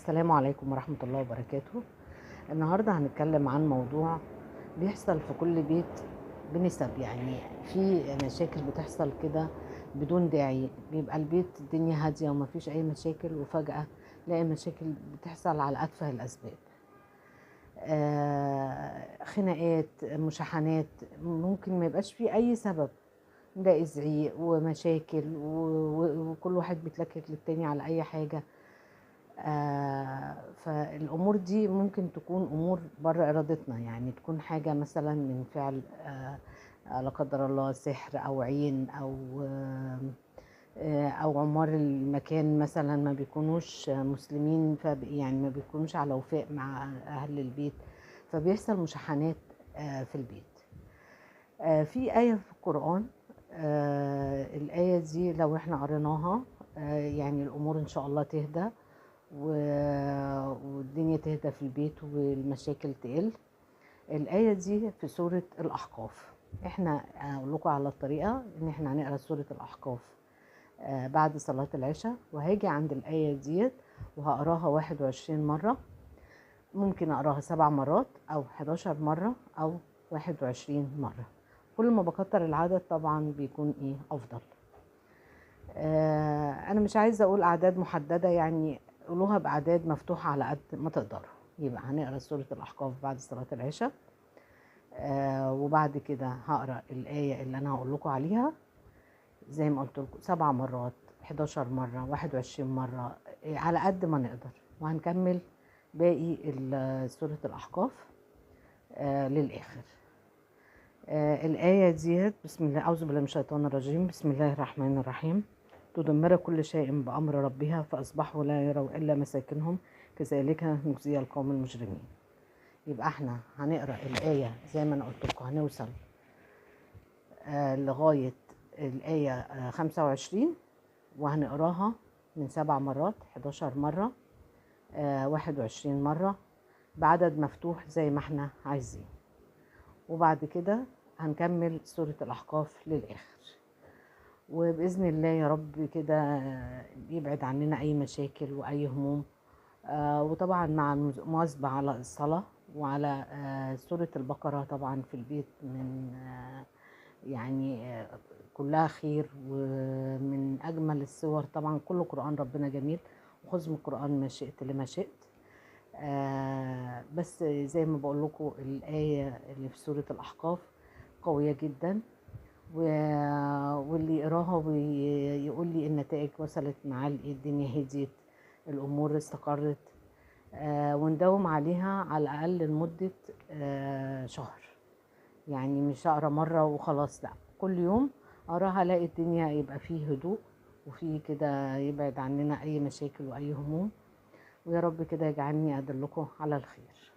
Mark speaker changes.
Speaker 1: السلام عليكم ورحمة الله وبركاته. النهاردة هنتكلم عن موضوع بيحصل في كل بيت بنسب، يعني في مشاكل بتحصل كده بدون داعي، بيبقى البيت الدنيا هادية ومفيش أي مشاكل، وفجأة تلاقي مشاكل بتحصل على أتفه الأسباب. خناقات، مشاحنات، ممكن ما يبقاش في أي سبب، نلاقي زعيق ومشاكل وكل واحد بيتلكك للتاني على أي حاجة. فالأمور دي ممكن تكون أمور بره إرادتنا، يعني تكون حاجة مثلا من فعل لا قدر الله سحر أو عين أو عمار المكان مثلا ما بيكونوش مسلمين، يعني ما بيكونوش على وفاء مع أهل البيت، فبيحصل مشاحنات في البيت. في آية في القرآن، الآية دي لو احنا قريناها يعني الأمور إن شاء الله تهدى والدنيا تهدى في البيت والمشاكل تقل. الآية دي في سورة الأحقاف. احنا أقول لكم على الطريقة إن احنا هنقرأ سورة الأحقاف بعد صلاة العشاء، وهاجي عند الآية ديت وهقراها 21 مرة. ممكن أقراها 7 مرات أو 11 مرة أو 21 مرة. كل ما بكتر العدد طبعا بيكون أفضل. أنا مش عايزة أقول أعداد محددة، يعني قولوها بأعداد مفتوحة على قد ما تقدروا. يبقى هنقرأ سورة الأحقاف بعد صلاة العشاء، وبعد كده هقرأ الآية اللي أنا هقول لكم عليها زي ما قلت لكم 7 مرات، 11 مرة، 21 مرة، على قد ما نقدر، وهنكمل باقي سورة الأحقاف للآخر. الآية ديت بسم الله، أعوذ بالله من الشيطان الرجيم، بسم الله الرحمن الرحيم. تدمر كل شيء بأمر ربها فأصبحوا لا يروا إلا مساكنهم كذلك نجزي القوم المجرمين. يبقى احنا هنقرأ الآية زي ما أنا قلت لكم، هنوصل لغاية الآية 25، وهنقراها من 7 مرات، 11 مرة، 21 مرة، بعدد مفتوح زي ما احنا عايزين. وبعد كده هنكمل سورة الأحقاف للآخر، وبإذن الله يا رب كده يبعد عننا أي مشاكل وأي هموم. وطبعا مع المواظبة على الصلاة وعلى سورة البقرة طبعا في البيت، من يعني كلها خير ومن أجمل السور. طبعا كل قرآن ربنا جميل، وخذ من القرآن ما شئت لما شئت. بس زي ما بقول لكم الآية اللي في سورة الأحقاف قوية جدا، واللي يقراها ويقول لي النتائج وصلت معاه، الدنيا هديت، الأمور استقرت. ونداوم عليها على الأقل لمدة شهر، يعني مش أقرأ مرة وخلاص، لا، كل يوم أقراها ألاقي الدنيا يبقى فيه هدوء، وفيه كده يبعد عننا أي مشاكل وأي هموم. ويا رب كده يجعلني أدلكم على الخير.